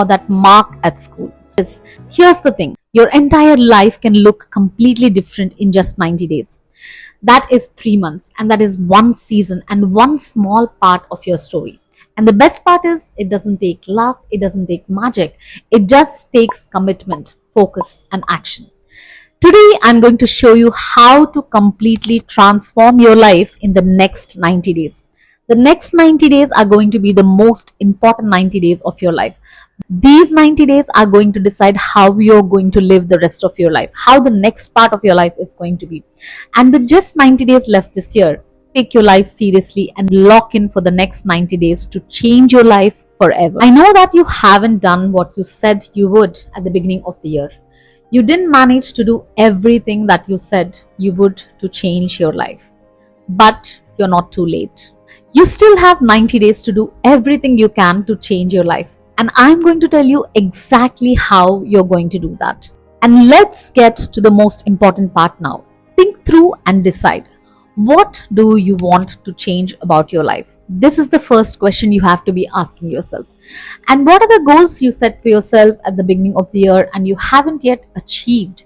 or that mark at school. Here's the thing, your entire life can look completely different in just 90 days. That is 3 months, and that is one season and one small part of your story. And the best part is, it doesn't take luck, it doesn't take magic, it just takes commitment, focus, and action. Today, I'm going to show you how to completely transform your life in the next 90 days. The next 90 days are going to be the most important 90 days of your life. These 90 days are going to decide how you're going to live the rest of your life, how the next part of your life is going to be. And with just 90 days left this year, take your life seriously and lock in for the next 90 days to change your life forever. I know that you haven't done what you said you would at the beginning of the year. You didn't manage to do everything that you said you would to change your life. But you're not too late. You still have 90 days to do everything you can to change your life. And I'm going to tell you exactly how you're going to do that. And let's get to the most important part now. Think through and decide. What do you want to change about your life? This is the first question you have to be asking yourself. And what are the goals you set for yourself at the beginning of the year and you haven't yet achieved?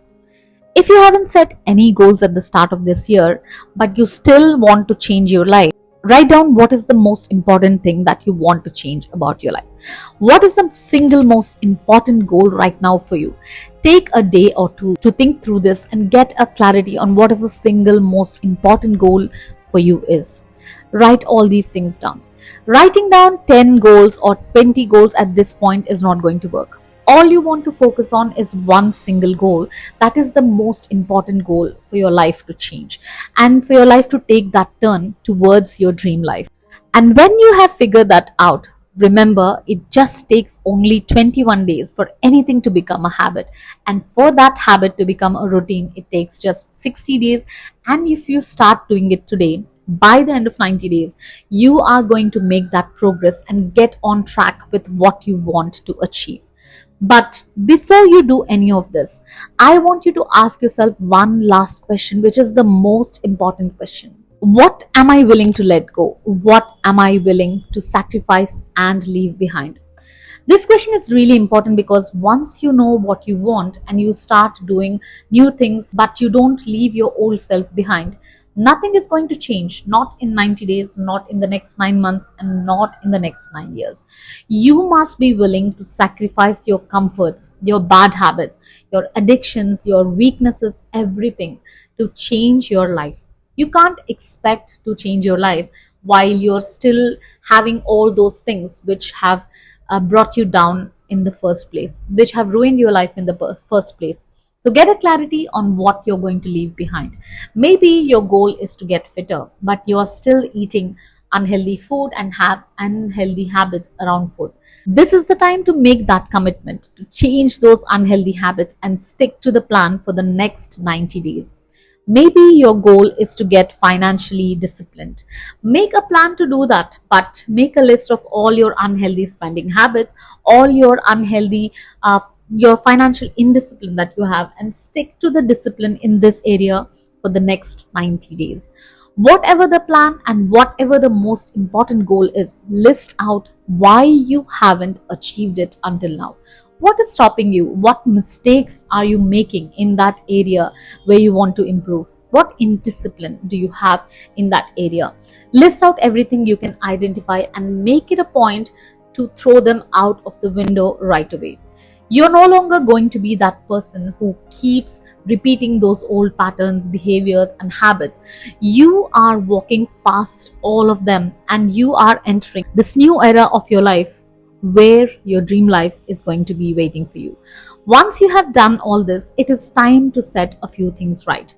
If you haven't set any goals at the start of this year, but you still want to change your life, write down what is the most important thing that you want to change about your life. What is the single most important goal right now for you? Take a day or two to think through this and get a clarity on what is the single most important goal for you is. Write all these things down. Writing down 10 goals or 20 goals at this point is not going to work. All you want to focus on is one single goal. That is the most important goal for your life to change and for your life to take that turn towards your dream life. And when you have figured that out, remember, it just takes only 21 days for anything to become a habit. And for that habit to become a routine, it takes just 60 days. And if you start doing it today, by the end of 90 days, you are going to make that progress and get on track with what you want to achieve. But before you do any of this, I want you to ask yourself one last question, which is the most important question. What am I willing to let go? What am I willing to sacrifice and leave behind? This question is really important because once you know what you want and you start doing new things, but you don't leave your old self behind, nothing is going to change, not in 90 days, not in the next 9 months, and not in the next 9 years. You must be willing to sacrifice your comforts, your bad habits, your addictions, your weaknesses, everything to change your life. You can't expect to change your life while you're still having all those things which have brought you down in the first place, which have ruined your life in the first place. So get a clarity on what you're going to leave behind. Maybe your goal is to get fitter, but you're still eating unhealthy food and have unhealthy habits around food. This is the time to make that commitment to change those unhealthy habits and stick to the plan for the next 90 days. Maybe your goal is to get financially disciplined. Make a plan to do that, but make a list of all your unhealthy spending habits, all your unhealthy your financial indiscipline that you have, and stick to the discipline in this area for the next 90 days. Whatever the plan and whatever the most important goal is, list out why you haven't achieved it until now. What is stopping you? What mistakes are you making in that area where you want to improve? What indiscipline do you have in that area? List out everything you can identify and make it a point to throw them out of the window right away. You're no longer going to be that person who keeps repeating those old patterns, behaviors, and habits. You are walking past all of them and you are entering this new era of your life where your dream life is going to be waiting for you. Once you have done all this, it is time to set a few things right.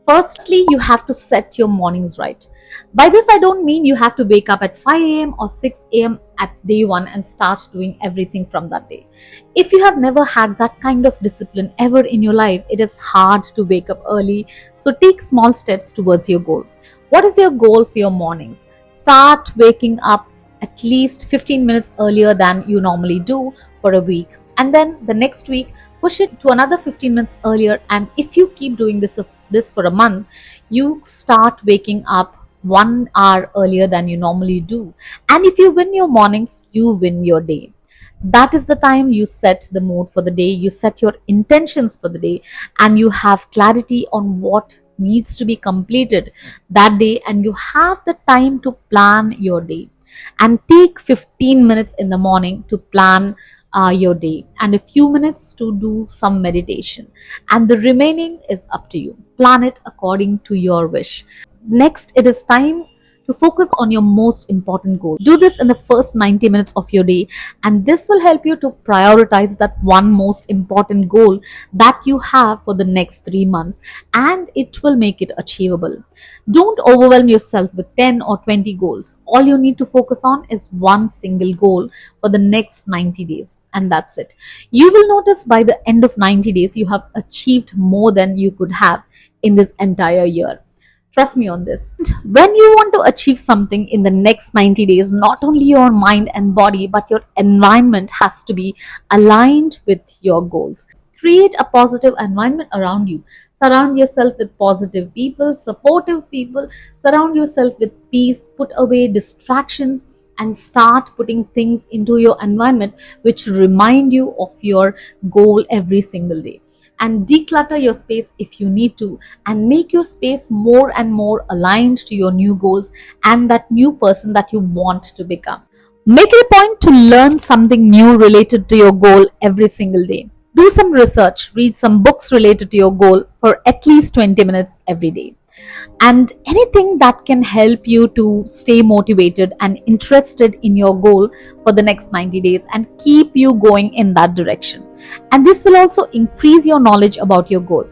Firstly, you have to set your mornings right. By this, I don't mean you have to wake up at 5 a.m. or 6 a.m. at day one and start doing everything from that day. If you have never had that kind of discipline ever in your life, it is hard to wake up early. So take small steps towards your goal. What is your goal for your mornings? Start waking up at least 15 minutes earlier than you normally do for a week. And then the next week, push it to another 15 minutes earlier. And if you keep doing this for a month, you start waking up 1 hour earlier than you normally do. And if you win your mornings, you win your day. That is the time you set the mood for the day, you set your intentions for the day, and you have clarity on what needs to be completed that day, and you have the time to plan your day. And take 15 minutes in the morning to plan your day, and a few minutes to do some meditation, and the remaining is up to you. Plan it according to your wish. Next, it is time to focus on your most important goal. Do this in the first 90 minutes of your day, and this will help you to prioritize that one most important goal that you have for the next 3 months, and it will make it achievable. Don't overwhelm yourself with 10 or 20 goals. All you need to focus on is one single goal for the next 90 days, and that's it. You will notice by the end of 90 days, you have achieved more than you could have in this entire year. Trust me on this. When you want to achieve something in the next 90 days, not only your mind and body, but your environment has to be aligned with your goals. Create a positive environment around you. Surround yourself with positive people, supportive people. Surround yourself with peace. Put away distractions and start putting things into your environment which remind you of your goal every single day. And declutter your space if you need to, and make your space more and more aligned to your new goals and that new person that you want to become. Make it a point to learn something new related to your goal every single day. Do some research, read some books related to your goal for at least 20 minutes every day. And anything that can help you to stay motivated and interested in your goal for the next 90 days and keep you going in that direction. And this will also increase your knowledge about your goal.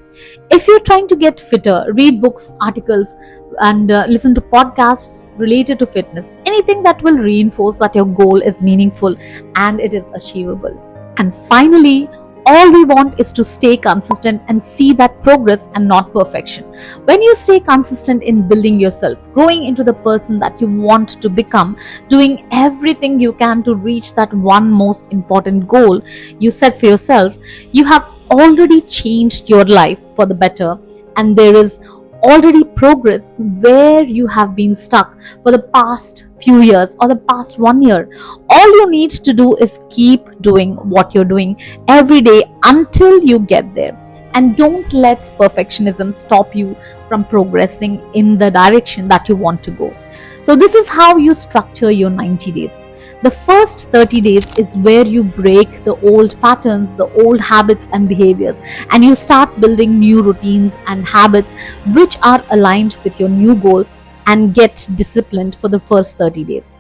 If you're trying to get fitter, read books, articles, and listen to podcasts related to fitness, anything that will reinforce that your goal is meaningful and it is achievable. And finally, all we want is to stay consistent and see that progress and not perfection. When you stay consistent in building yourself, growing into the person that you want to become, doing everything you can to reach that one most important goal you set for yourself, you have already changed your life for the better, and there is already progress where you have been stuck for the past few years or the past 1 year. All you need to do is keep doing what you're doing every day until you get there. And don't let perfectionism stop you from progressing in the direction that you want to go. So this is how you structure your 90 days. The first 30 days is where you break the old patterns, the old habits and behaviors, and you start building new routines and habits which are aligned with your new goal, and get disciplined for the first 30 days.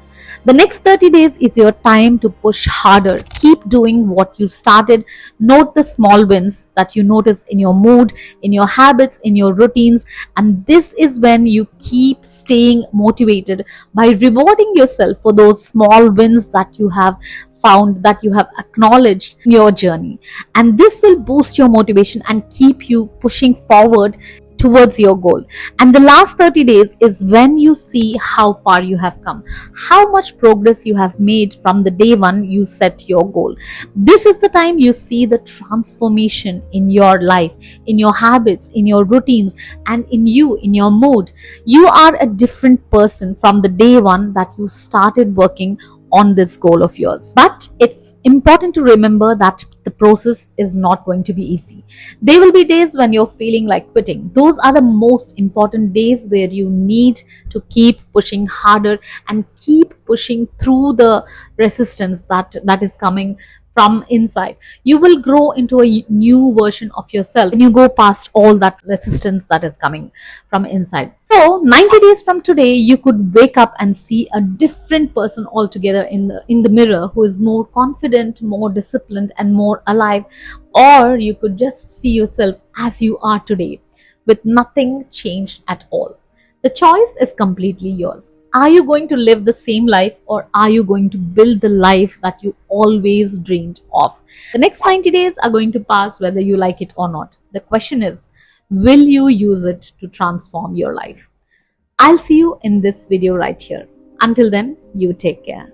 The next 30 days is your time to push harder. Keep doing what you started. Note the small wins that you notice in your mood, in your habits, in your routines. And this is when you keep staying motivated by rewarding yourself for those small wins that you have found, that you have acknowledged in your journey. And this will boost your motivation and keep you pushing forward towards your goal. And the last 30 days is when you see how far you have come, how much progress you have made from the day one you set your goal. This is the time you see the transformation in your life, in your habits, in your routines, and in you, in your mood. You are a different person from the day one that you started working on this goal of yours. But it's important to remember that the process is not going to be easy. There will be days when you're feeling like quitting. Those are the most important days where you need to keep pushing harder and keep pushing through the resistance that is coming from inside. You will grow into a new version of yourself when you go past all that resistance that is coming from inside. So 90 days from today, you could wake up and see a different person altogether in the mirror, who is more confident, more disciplined, and more alive. Or you could just see yourself as you are today, with nothing changed at all. The choice is completely yours. Are you going to live the same life, or are you going to build the life that you always dreamed of? The next 90 days are going to pass whether you like it or not. The question is, will you use it to transform your life? I'll see you in this video right here. Until then, you take care.